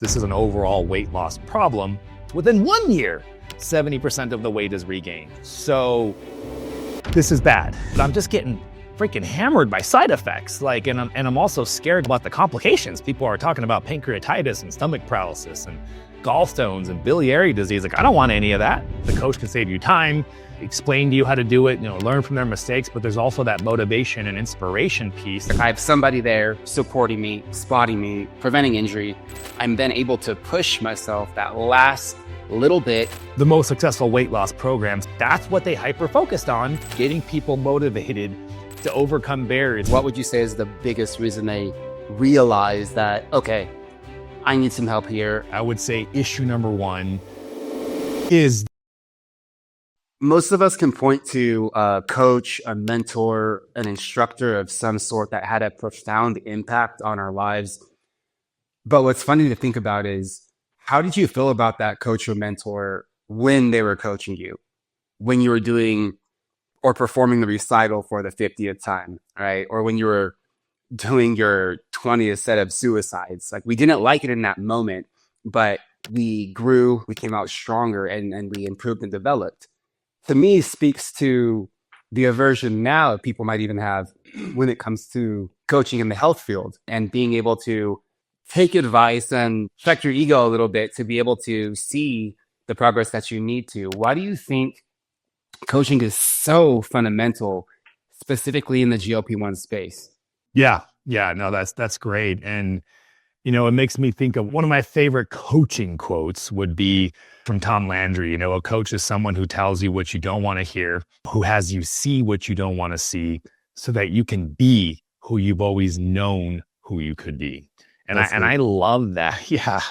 This is an overall weight loss problem. Within 1 year, 70% of the weight is regained. So this is bad. But I'm just getting freaking hammered by side effects. And I'm also scared about the complications. People are talking about pancreatitis and stomach paralysis and gallstones and biliary disease. I don't want any of that. The coach can save you time, explain to you how to do it, learn from their mistakes, but there's also that motivation and inspiration piece. I have somebody there supporting me, spotting me, preventing injury. I'm then able to push myself that last little bit. The most successful weight loss programs, that's what they hyper-focused on, getting people motivated to overcome barriers. What would you say is the biggest reason they realize that, okay, I need some help here? I would say issue number one is most of us can point to a coach, a mentor, an instructor of some sort that had a profound impact on our lives. But what's funny to think about is, how did you feel about that coach or mentor when they were coaching you, when you were doing or performing the recital for the 50th time, right? Or when you were doing your 20th set of suicides? We didn't like it in that moment, but we grew, we came out stronger, and we improved and developed. To me, speaks to the aversion now people might even have when it comes to coaching in the health field and being able to take advice and check your ego a little bit to be able to see the progress that you need to. Why do you think coaching is so fundamental, specifically in the GLP-1 space? Yeah, no, that's great. And, it makes me think of one of my favorite coaching quotes would be from Tom Landry. A coach is someone who tells you what you don't want to hear, who has you see what you don't want to see, so that you can be who you've always known who you could be. And I love that. Yeah,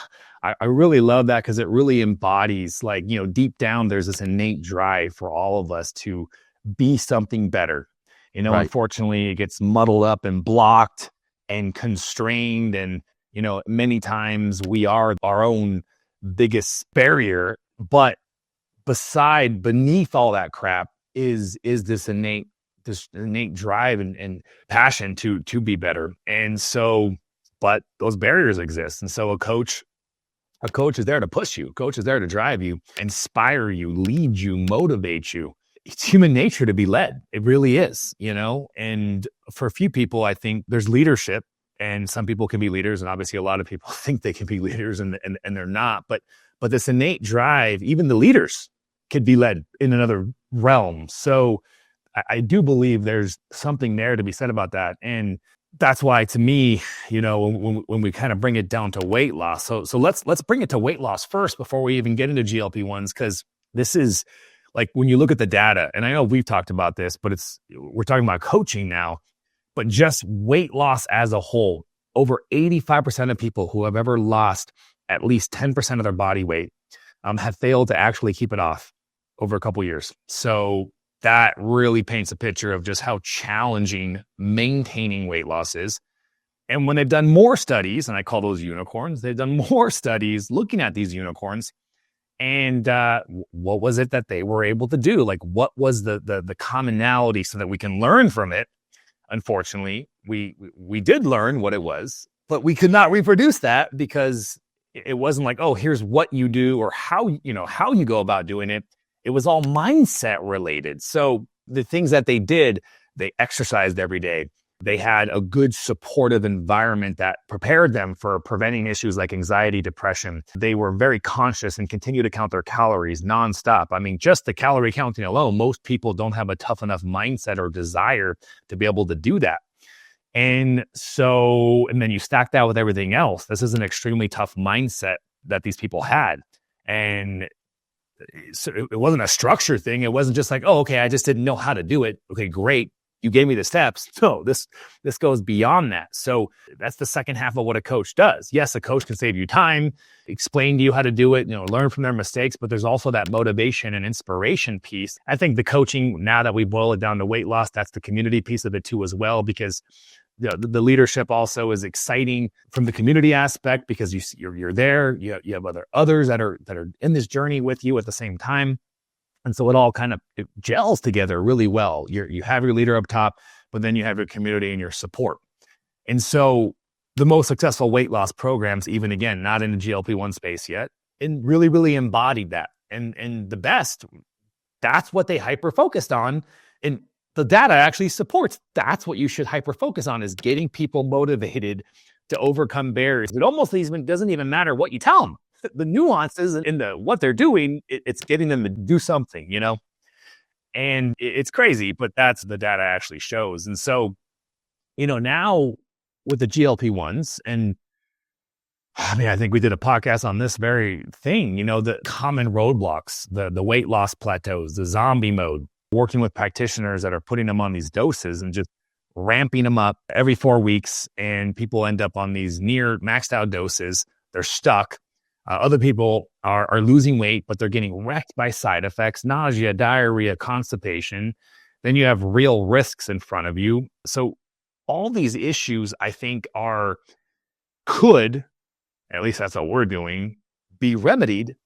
I really love that, because it really embodies, deep down, there's this innate drive for all of us to be something better. Right. Unfortunately, it gets muddled up and blocked and constrained. And, many times we are our own biggest barrier. But beneath all that crap is this innate drive and passion to be better. And so, but those barriers exist. And so a coach is there to push you. A coach is there to drive you, inspire you, lead you, motivate you. It's human nature to be led. It really is, and for a few people, I think there's leadership, and some people can be leaders. And obviously a lot of people think they can be leaders and they're not, but this innate drive, even the leaders could be led in another realm. So I do believe there's something there to be said about that. And that's why, to me, when we kind of bring it down to weight loss. So let's bring it to weight loss first before we even get into GLP-1s, because this is when you look at the data, and I know we've talked about this, but we're talking about coaching now, but just weight loss as a whole, over 85% of people who have ever lost at least 10% of their body weight have failed to actually keep it off over a couple years. So that really paints a picture of just how challenging maintaining weight loss is. And when they've done more studies, and I call those unicorns, they've done more studies looking at these unicorns. And what was it that they were able to do? What was the commonality, so that we can learn from it? Unfortunately, we did learn what it was, but we could not reproduce that, because it wasn't oh, here's what you do or how you go about doing it. It was all mindset related. So the things that they did, they exercised every day. They had a good supportive environment that prepared them for preventing issues like anxiety, depression. They were very conscious and continue to count their calories nonstop. I mean, just the calorie counting alone, most people don't have a tough enough mindset or desire to be able to do that. And then you stack that with everything else. This is an extremely tough mindset that these people had. And so it wasn't a structure thing. It wasn't just oh, okay, I just didn't know how to do it. Okay, great. You gave me the steps. No, this goes beyond that. So that's the second half of what a coach does. Yes, a coach can save you time, explain to you how to do it, learn from their mistakes, but there's also that motivation and inspiration piece. I think the coaching, now that we boil it down to weight loss, that's the community piece of it too as well, because the leadership also is exciting from the community aspect, because you're there, you have others that are in this journey with you at the same time. And so it all kind of gels together really well. You have your leader up top, but then you have your community and your support. And so the most successful weight loss programs, even again, not in the GLP-1 space yet, and really, really embodied that. And the best, that's what they hyper-focused on. And the data actually supports that's what you should hyper-focus on, is getting people motivated to overcome barriers. It almost even doesn't even matter what you tell them. The nuances in what they're doing, it's getting them to do something, And it's crazy, but that's the data actually shows. And so, now with the GLP-1s, and I think we did a podcast on this very thing, the common roadblocks, the weight loss plateaus, the zombie mode, working with practitioners that are putting them on these doses and just ramping them up every 4 weeks. And people end up on these near maxed out doses. They're stuck. Other people are losing weight, but they're getting wrecked by side effects, nausea, diarrhea, constipation. Then you have real risks in front of you. So all these issues, I think, could, at least that's what we're doing, be remedied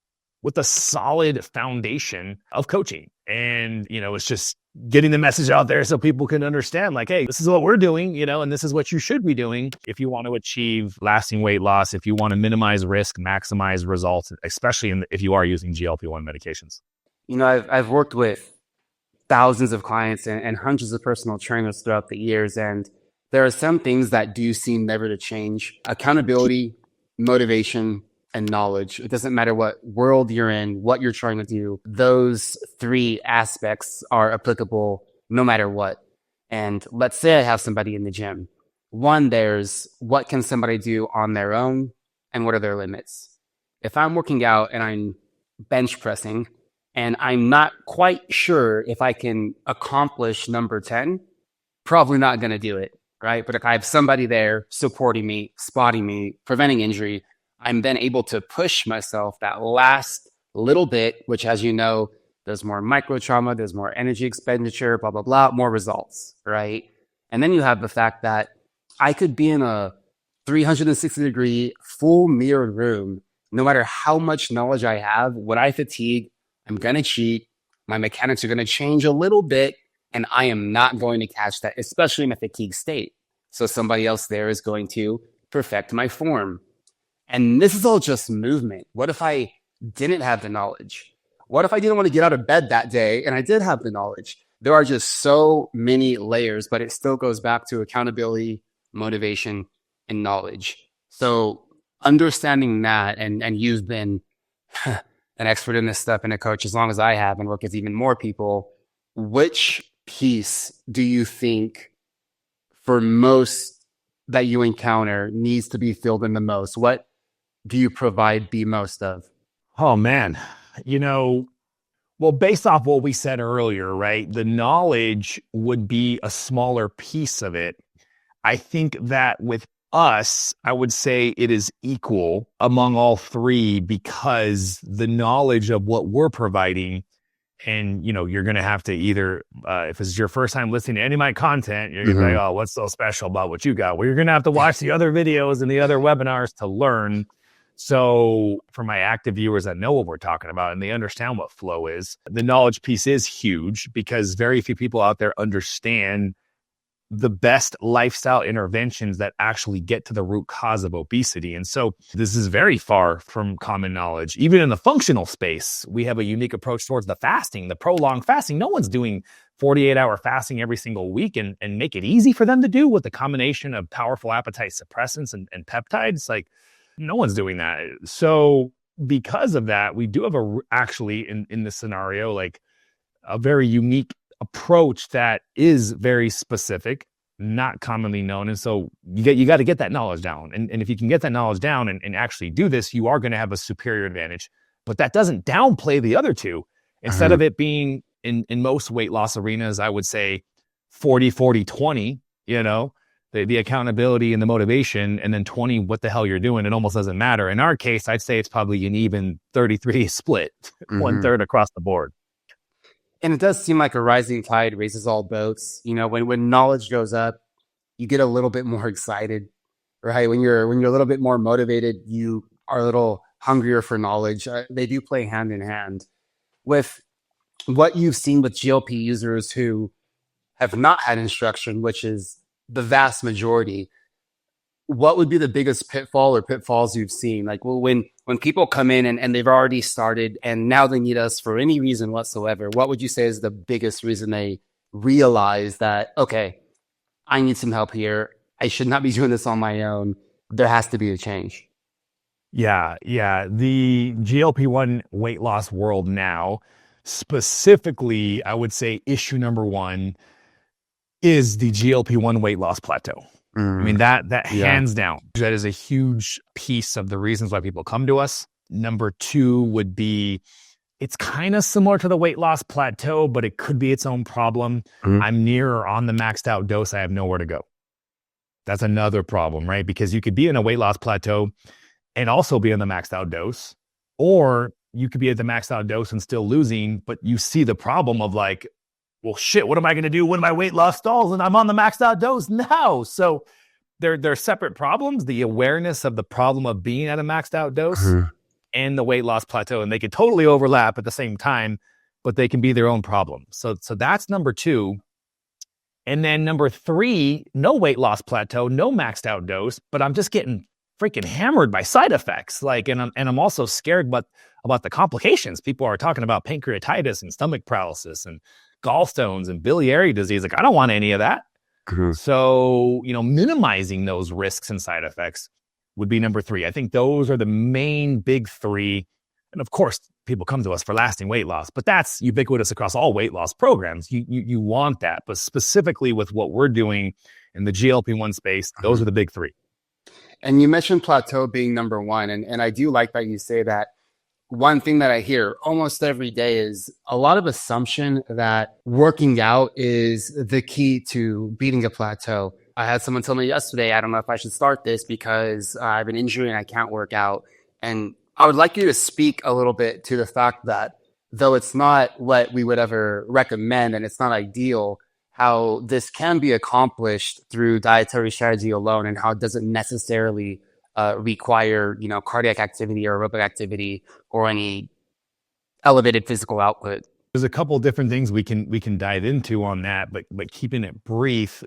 with a solid foundation of coaching. And, it's just getting the message out there so people can understand, like, hey, this is what we're doing, and this is what you should be doing if you want to achieve lasting weight loss, if you want to minimize risk, maximize results, especially if you are using GLP-1 medications. I've worked with thousands of clients and hundreds of personal trainers throughout the years, and there are some things that do seem never to change. Accountability, motivation, and knowledge. It doesn't matter what world you're in, what you're trying to do. Those three aspects are applicable no matter what. And let's say I have somebody in the gym. One, there's what can somebody do on their own and what are their limits? If I'm working out and I'm bench pressing and I'm not quite sure if I can accomplish number 10, probably not going to do it, right? But if I have somebody there supporting me, spotting me, preventing injury, I'm then able to push myself that last little bit, which, as you know, there's more micro trauma, there's more energy expenditure, blah, blah, blah, more results, right? And then you have the fact that I could be in a 360-degree full mirrored room. No matter how much knowledge I have, when I fatigue, I'm going to cheat. My mechanics are going to change a little bit, and I am not going to catch that, especially in a fatigue state. So somebody else there is going to perfect my form. And this is all just movement. What if I didn't have the knowledge? What if I didn't want to get out of bed that day and I did have the knowledge? There are just so many layers, but it still goes back to accountability, motivation, and knowledge. So understanding that, and you've been an expert in this stuff and a coach as long as I have and work with even more people, which piece do you think for most that you encounter needs to be filled in the most? What do you provide the most of? Oh, man. Well, based off what we said earlier, right? The knowledge would be a smaller piece of it. I think that with us, I would say it is equal among all three, because the knowledge of what we're providing, and you're going to have to either, if this is your first time listening to any of my content, you're going to be like, oh, what's so special about what you got? Well, you're going to have to watch the other videos and the other webinars to learn. So for my active viewers that know what we're talking about and they understand what flow is, the knowledge piece is huge, because very few people out there understand the best lifestyle interventions that actually get to the root cause of obesity. And so this is very far from common knowledge. Even in the functional space, we have a unique approach towards the fasting, the prolonged fasting. No one's doing 48-hour fasting every single week and make it easy for them to do with the combination of powerful appetite suppressants and peptides. Like, no one's doing that. So because of that, we do have actually in this scenario, like a very unique approach that is very specific, not commonly known. And so you got to get that knowledge down. And if you can get that knowledge down and actually do this, you are going to have a superior advantage. But that doesn't downplay the other two. Instead of it being in most weight loss arenas, I would say 40, 40, 20, the accountability and the motivation, and then 20, what the hell you're doing. It almost doesn't matter. In our case, I'd say it's probably an even 33 split, 1/3 across the board. And it does seem like a rising tide raises all boats. When knowledge goes up, you get a little bit more excited, right? When you're a little bit more motivated, you are a little hungrier for knowledge. They do play hand in hand. With what you've seen with GLP users who have not had instruction, which is the vast majority, what would be the biggest pitfall or pitfalls you've seen? Like, well, when people come in and they've already started and now they need us for any reason whatsoever, what would you say is the biggest reason they realize that, okay, I need some help here. I should not be doing this on my own. There has to be a change. Yeah, yeah. The GLP-1 weight loss world now, specifically, I would say issue number one is the GLP-1 weight loss plateau. I mean, that hands down, that is a huge piece of the reasons why people come to us. Number two would be, it's kind of similar to the weight loss plateau, but it could be its own problem. I'm near or on the maxed out dose. I have nowhere to go. That's another problem, right? Because you could be in a weight loss plateau and also be on the maxed out dose, or you could be at the maxed out dose and still losing, but you see the problem of like, well, shit, what am I going to do when my weight loss stalls and I'm on the maxed out dose now? So they're separate problems, the awareness of the problem of being at a maxed out dose and the weight loss plateau. And they could totally overlap at the same time, but they can be their own problem. So that's number two. And then number three, no weight loss plateau, no maxed out dose, but I'm just getting freaking hammered by side effects. Like, and I'm also scared about the complications. People are talking about pancreatitis and stomach paralysis and gallstones and biliary disease. Like, I don't want any of that. So, minimizing those risks and side effects would be number three. I think those are the main big three. And of course, people come to us for lasting weight loss, but that's ubiquitous across all weight loss programs. You want that, but specifically with what we're doing in the GLP-1 space, those are the big three. And you mentioned plateau being number one. And I do like that you say that. One thing that I hear almost every day is a lot of assumption that working out is the key to beating a plateau. I had someone tell me yesterday, I don't know if I should start this because I have an injury and I can't work out. And I would like you to speak a little bit to the fact that though it's not what we would ever recommend and it's not ideal, how this can be accomplished through dietary strategy alone and how it doesn't necessarily require, cardiac activity or aerobic activity or any elevated physical output. There's a couple of different things we can dive into on that, but keeping it brief,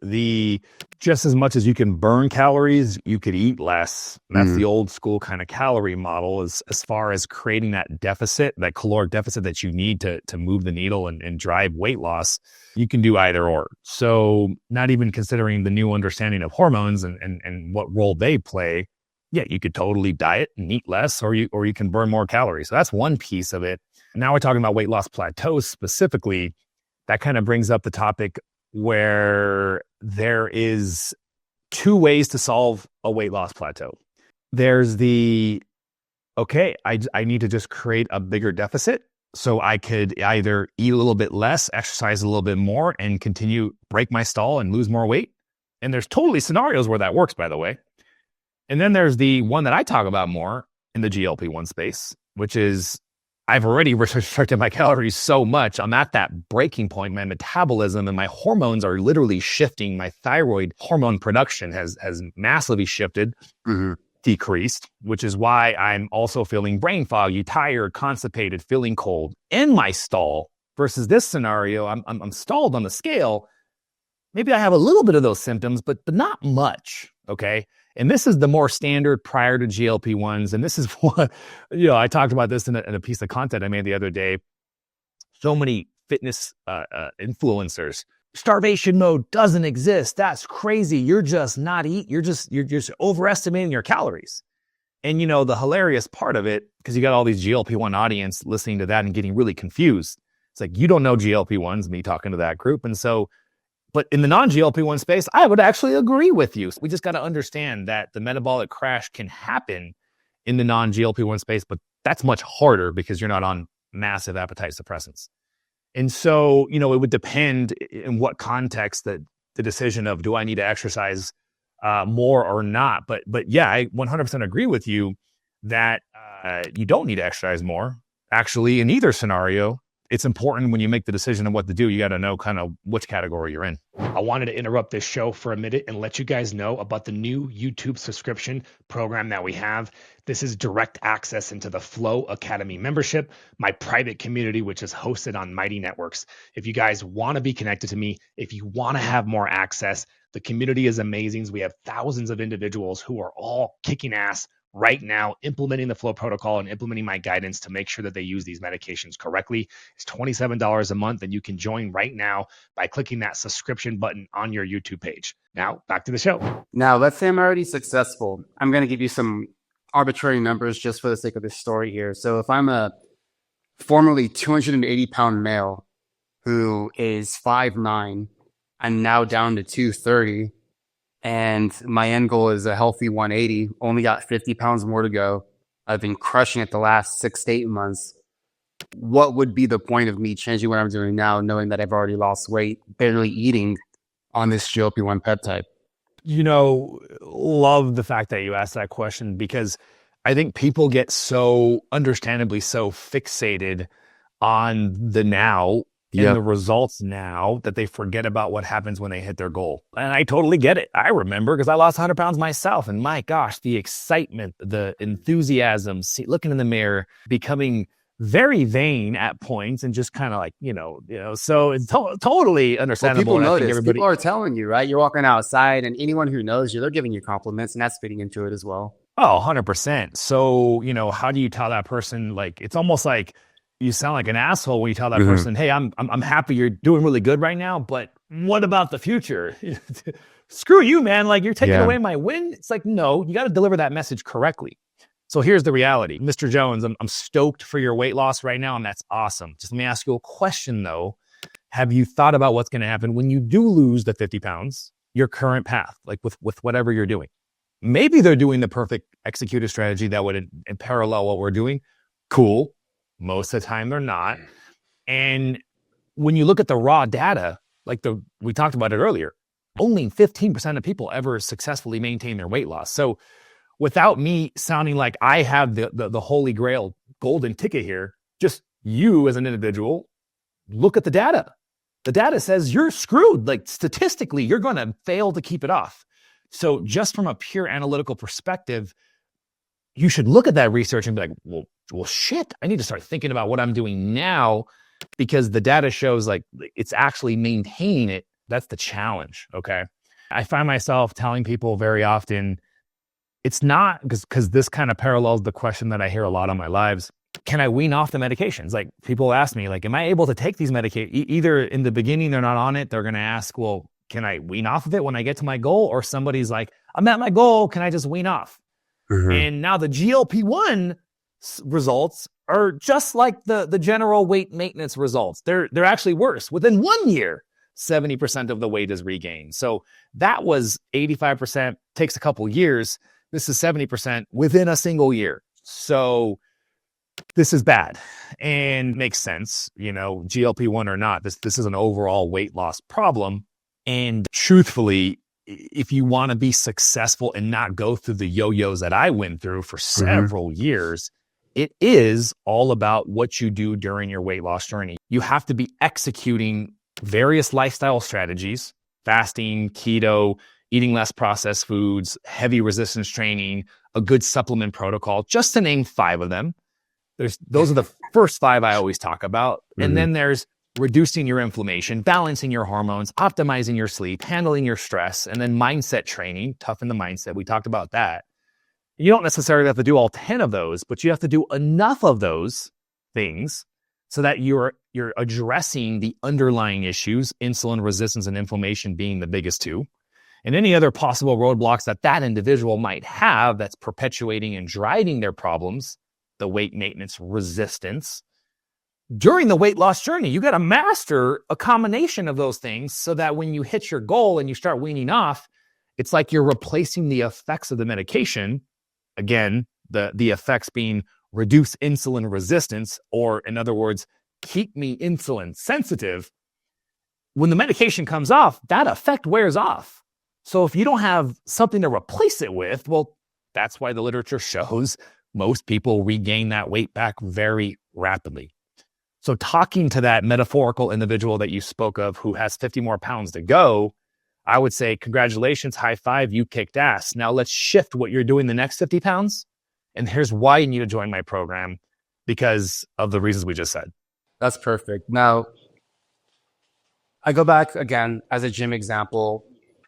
just as much as you can burn calories, you could eat less. That's the old school kind of calorie model as far as creating that deficit, that caloric deficit that you need to move the needle and drive weight loss. You can do either or. So not even considering the new understanding of hormones and what role they play. Yeah, you could totally diet and eat less, or you can burn more calories. So that's one piece of it. Now we're talking about weight loss plateaus specifically. That kind of brings up the topic where there is two ways to solve a weight loss plateau. There's I need to just create a bigger deficit. So I could either eat a little bit less, exercise a little bit more, and break my stall and lose more weight. And there's totally scenarios where that works, by the way. And then there's the one that I talk about more in the GLP-1 space, which is I've already restricted my calories so much. I'm at that breaking point. My metabolism and my hormones are literally shifting. My thyroid hormone production has massively shifted, decreased, which is why I'm also feeling brain foggy, tired, constipated, feeling cold in my stall. Versus this scenario, I'm stalled on the scale. Maybe I have a little bit of those symptoms, but not much. Okay. And this is the more standard prior to GLP-1s. And this is what, I talked about this in a piece of content I made the other day. So many fitness influencers. Starvation mode doesn't exist. That's crazy. You're just not eating. You're just overestimating your calories. And the hilarious part of it, because you got all these GLP-1 audience listening to that and getting really confused. It's like, you don't know GLP-1s, me talking to that group. And so, but in the non-GLP-1 space, I would actually agree with you. We just got to understand that the metabolic crash can happen in the non-GLP-1 space, but that's much harder because you're not on massive appetite suppressants. And so, it would depend in what context that the decision of do I need to exercise more or not. But yeah, I 100% agree with you that you don't need to exercise more. Actually, in either scenario, it's important when you make the decision of what to do, you got to know kind of which category you're in. I wanted to interrupt this show for a minute and let you guys know about the new YouTube subscription program that we have. This is direct access into the FLOA Academy membership, my private community, which is hosted on Mighty Networks. If you guys want to be connected to me, if you want to have more access, The community is amazing. We have thousands of individuals who are all kicking ass right now, implementing the FLOA protocol and implementing my guidance to make sure that they use these medications correctly. It's $27 a month, and you can join right now by clicking that subscription button on your YouTube page. Now, back to the show. Now, let's say I'm already successful. I'm going to give you some arbitrary numbers just for the sake of this story here. So if I'm a formerly 280-pound male who is 5'9", I'm now down to 230, and my end goal is a healthy 180, only got 50 pounds more to go. I've been crushing it the last 6 to 8 months. What would be the point of me changing what I'm doing now, knowing that I've already lost weight, barely eating on this GLP-1 peptide? Love the fact that you asked that question, because I think people get so understandably so fixated on the now and the results now that they forget about what happens when they hit their goal. And I totally get it. I remember, because I lost 100 pounds myself, and my gosh, the excitement, the enthusiasm, looking in the mirror, becoming very vain at points, and just kind of like, so it's totally understandable. Well, people notice. People are telling you, right? You're walking outside, and anyone who knows you, they're giving you compliments, and that's fitting into it as well. Oh, 100%. So, how do you tell that person? Like, it's almost like you sound like an asshole when you tell that person, hey, I'm happy you're doing really good right now, but what about the future? Screw you, man. Like, you're taking away my win. It's like, no, you got to deliver that message correctly. So here's the reality. Mr. Jones, I'm stoked for your weight loss right now, and that's awesome. Just let me ask you a question, though. Have you thought about what's going to happen when you do lose the 50 pounds, your current path, like with whatever you're doing? Maybe they're doing the perfect executed strategy that would in parallel what we're doing. Cool. Most of the time they're not. And when you look at the raw data, we talked about it earlier, only 15% of people ever successfully maintain their weight loss. So without me sounding like I have the holy grail golden ticket here, just you as an individual, look at the data. The data says you're screwed. Like, statistically, you're going to fail to keep it off. So just from a pure analytical perspective, you should look at that research and be like, well, shit, I need to start thinking about what I'm doing now, because the data shows like it's actually maintaining it. That's the challenge. Okay. I find myself telling people very often, it's not because this kind of parallels the question that I hear a lot on my lives. Can I wean off the medications? Like, people ask me, like, am I able to take these medications? Either in the beginning, they're not on it. They're going to ask, well, can I wean off of it when I get to my goal? Or somebody's like, I'm at my goal. Can I just wean off? And now the GLP-1 results are just like the general weight maintenance results. They're actually worse. Within 1 year, 70% of the weight is regained. So that was 85%, takes a couple years. This is 70% within a single year. So this is bad and makes sense, GLP-1 or not. This is an overall weight loss problem. And truthfully, if you want to be successful and not go through the yo-yos that I went through for several years, it is all about what you do during your weight loss journey. You have to be executing various lifestyle strategies, fasting, keto, eating less processed foods, heavy resistance training, a good supplement protocol, just to name 5 of them. Those are the first 5 I always talk about. And then there's reducing your inflammation, balancing your hormones, optimizing your sleep, handling your stress, and then mindset training, toughen the mindset. We talked about that. You don't necessarily have to do all 10 of those, but you have to do enough of those things so that you're addressing the underlying issues, insulin resistance and inflammation being the biggest 2, and any other possible roadblocks that individual might have that's perpetuating and driving their problems, the weight maintenance resistance. During the weight loss journey, you got to master a combination of those things so that when you hit your goal and you start weaning off, it's like you're replacing the effects of the medication. Again, the effects being reduce insulin resistance, or in other words, keep me insulin sensitive. When the medication comes off, that effect wears off. So if you don't have something to replace it with, well, that's why the literature shows most people regain that weight back very rapidly. So talking to that metaphorical individual that you spoke of who has 50 more pounds to go, I would say, congratulations, high five, you kicked ass. Now let's shift what you're doing the next 50 pounds. And here's why you need to join my program, because of the reasons we just said. That's perfect. Now, I go back again as a gym example.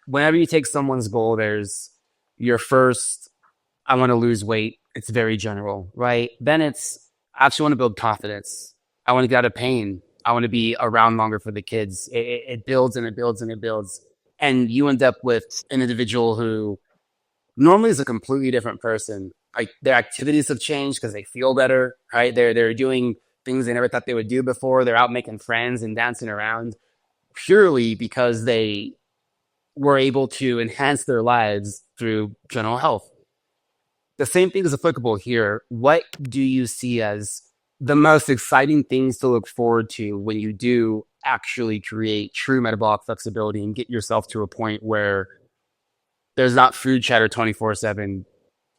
whenever you take someone's goal, there's your first, I want to lose weight. It's very general, right? Then it's, I actually want to build confidence. I want to get out of pain. I want to be around longer for the kids. It builds and it builds and it builds. And you end up with an individual who normally is a completely different person. Like their activities have changed because they feel better, right? They're doing things they never thought they would do before. They're out making friends and dancing around purely because they were able to enhance their lives through general health. The same thing is applicable here. What do you see as the most exciting things to look forward to when you do actually create true metabolic flexibility and get yourself to a point where there's not food chatter 24/7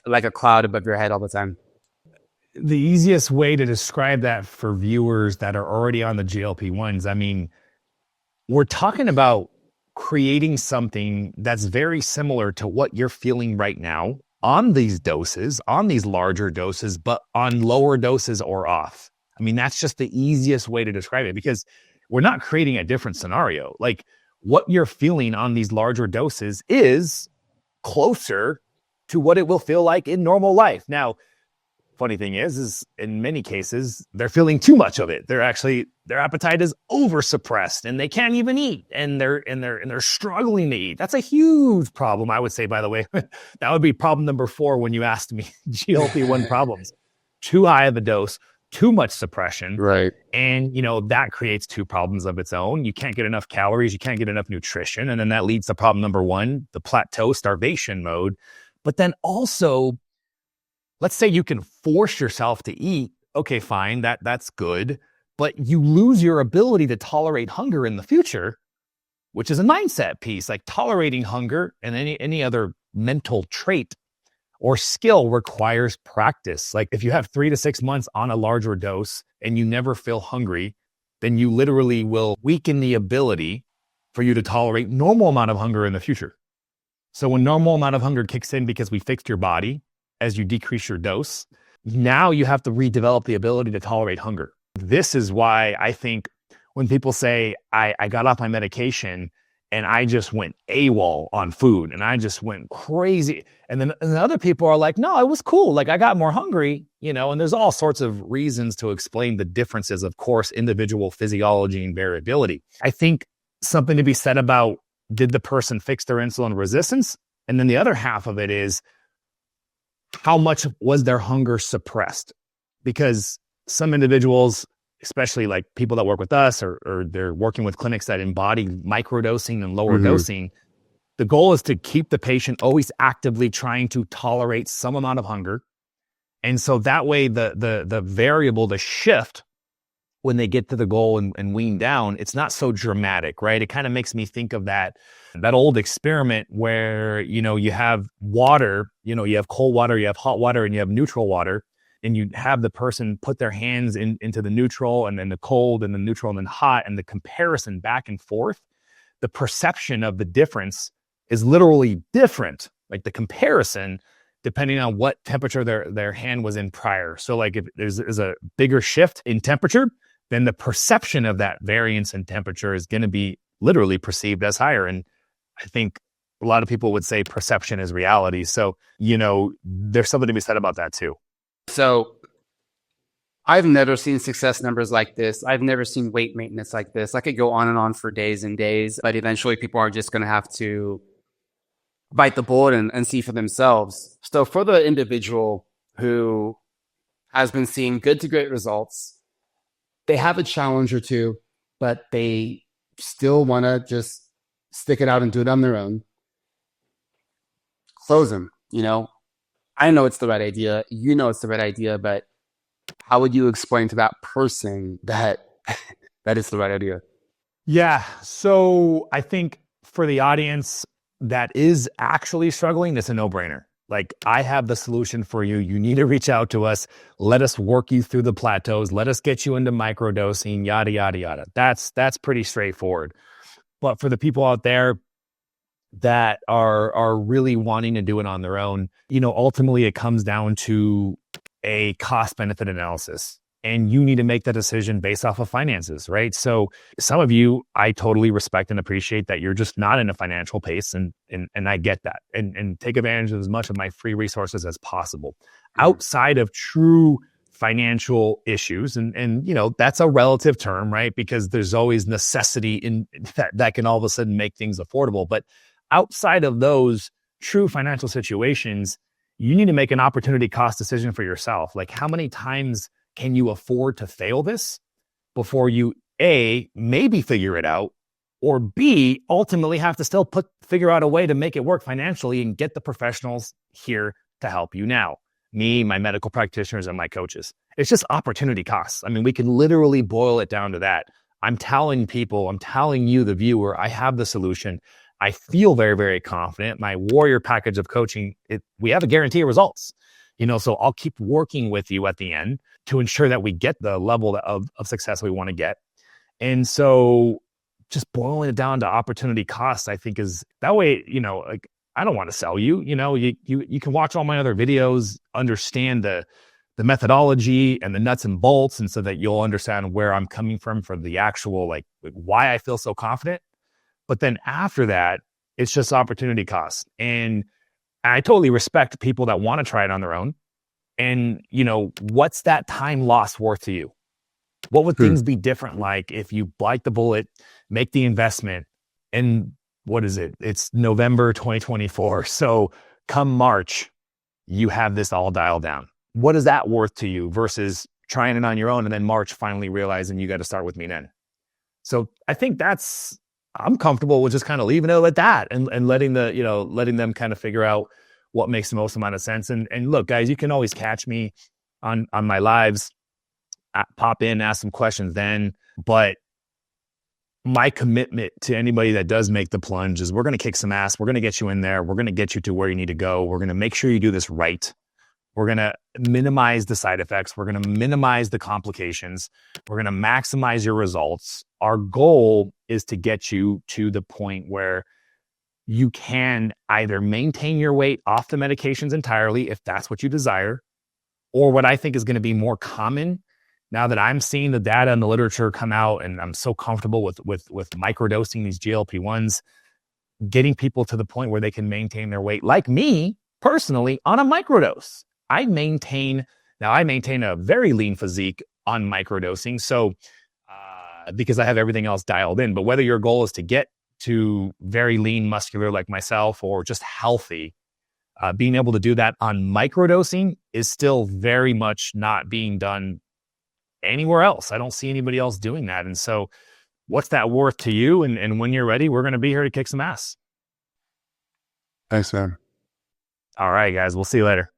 like a cloud above your head all the time? The easiest way to describe that for viewers that are already on the GLP-1s, I mean, we're talking about creating something that's very similar to what you're feeling right now on these doses, on these larger doses, but on lower doses or off. I mean, that's just the easiest way to describe it, because we're not creating a different scenario. Like, what you're feeling on these larger doses is closer to what it will feel like in normal life. Now, funny thing is in many cases, they're feeling too much of it. They're actually, their appetite is over suppressed and they can't even eat, and they're struggling to eat. That's a huge problem, I would say, by the way. That would be problem number 4 when you asked me GLP-1 problems. Too high of a dose, too much suppression. Right. And, that creates 2 problems of its own. You can't get enough calories, you can't get enough nutrition. And then that leads to problem number 1, the plateau starvation mode. But then also, let's say you can force yourself to eat. Okay, fine, that's good. But you lose your ability to tolerate hunger in the future, which is a mindset piece. Like, tolerating hunger and any other mental trait or skill requires practice. Like, if you have 3 to 6 months on a larger dose and you never feel hungry, then you literally will weaken the ability for you to tolerate normal amount of hunger in the future. So when normal amount of hunger kicks in because we fixed your body as you decrease your dose, now you have to redevelop the ability to tolerate hunger. This is why I think when people say, I got off my medication and I just went AWOL on food and I just went crazy. And then other people are like, no, it was cool. Like, I got more hungry, and there's all sorts of reasons to explain the differences, of course, individual physiology and variability. I think something to be said about, did the person fix their insulin resistance? And then the other half of it is, how much was their hunger suppressed? Because some individuals, especially like people that work with us or they're working with clinics that embody microdosing and lower dosing, the goal is to keep the patient always actively trying to tolerate some amount of hunger. And so that way the variable, the shift when they get to the goal and wean down, it's not so dramatic, right? It kind of makes me think of that old experiment where, you have water, you have cold water, you have hot water, and you have neutral water. And you have the person put their hands into the neutral and then the cold and the neutral and then hot, and the comparison back and forth. The perception of the difference is literally different. Like, the comparison, depending on what temperature their hand was in prior. So like, if there's a bigger shift in temperature, then the perception of that variance in temperature is going to be literally perceived as higher. And I think a lot of people would say perception is reality. So, there's something to be said about that too. So I've never seen success numbers like this. I've never seen weight maintenance like this. I could go on and on for days and days, but eventually people are just going to have to bite the bullet and see for themselves. So for the individual who has been seeing good to great results, they have a challenge or two, but they still want to just stick it out and do it on their own. Close them, I know it's the right idea. It's the right idea, but how would you explain to that person that it's the right idea? Yeah. So I think for the audience that is actually struggling, it's a no-brainer. Like, I have the solution for you. You need to reach out to us. Let us work you through the plateaus. Let us get you into microdosing, yada, yada, yada. That's pretty straightforward. But for the people out there that are really wanting to do it on their own, ultimately it comes down to a cost benefit analysis. and you need to make that decision based off of finances, right? So some of you, I totally respect and appreciate that you're just not in a financial pace, and I get that, and take advantage of as much of my free resources as possible. Outside of true financial issues, and you know, that's a relative term, right? Because there's always necessity in that can all of a sudden make things affordable. But outside of those true financial situations, you need to make an opportunity cost decision for yourself. Like, how many times can you afford to fail this before you A, maybe figure it out, or B, ultimately have to still figure out a way to make it work financially and get the professionals here to help you now. Me, my medical practitioners, and my coaches. It's just opportunity costs. I mean, we can literally boil it down to that. I'm telling you, the viewer, I have the solution. I feel very, very confident. My warrior package of coaching, we have a guarantee of results. You know, so I'll keep working with you at the end to ensure that we get the level of success we want to get. And so just boiling it down to opportunity costs, I think, is that way, you know, like, I don't want to sell you. You know, you can watch all my other videos, understand the methodology and the nuts and bolts, and so that you'll understand where I'm coming from for the actual, like, why I feel so confident. But then after that, it's just opportunity costs. And I totally respect people that want to try it on their own. And, you know, what's that time lost worth to you? What would things be different like if you bite the bullet, make the investment, and what is it? It's November 2024. So come March, you have this all dialed down. What is that worth to you versus trying it on your own and then March finally realizing you got to start with me then? So I think I'm comfortable with just kind of leaving it at that and letting them kind of figure out what makes the most amount of sense. And look, guys, you can always catch me on my lives, pop in, ask some questions then. But my commitment to anybody that does make the plunge is we're going to kick some ass. We're going to get you in there. We're going to get you to where you need to go. We're going to make sure you do this right. We're going to minimize the side effects. We're going to minimize the complications. We're going to maximize your results. Our goal is to get you to the point where you can either maintain your weight off the medications entirely, if that's what you desire, or what I think is going to be more common now that I'm seeing the data and the literature come out, and I'm so comfortable with microdosing these GLP-1s, getting people to the point where they can maintain their weight, like me personally, on a microdose. I maintain a very lean physique on microdosing. So, because I have everything else dialed in, but whether your goal is to get to very lean muscular like myself or just healthy, being able to do that on microdosing is still very much not being done anywhere else. I don't see anybody else doing that. And so what's that worth to you? And when you're ready, we're going to be here to kick some ass. Thanks, man. All right, guys, we'll see you later.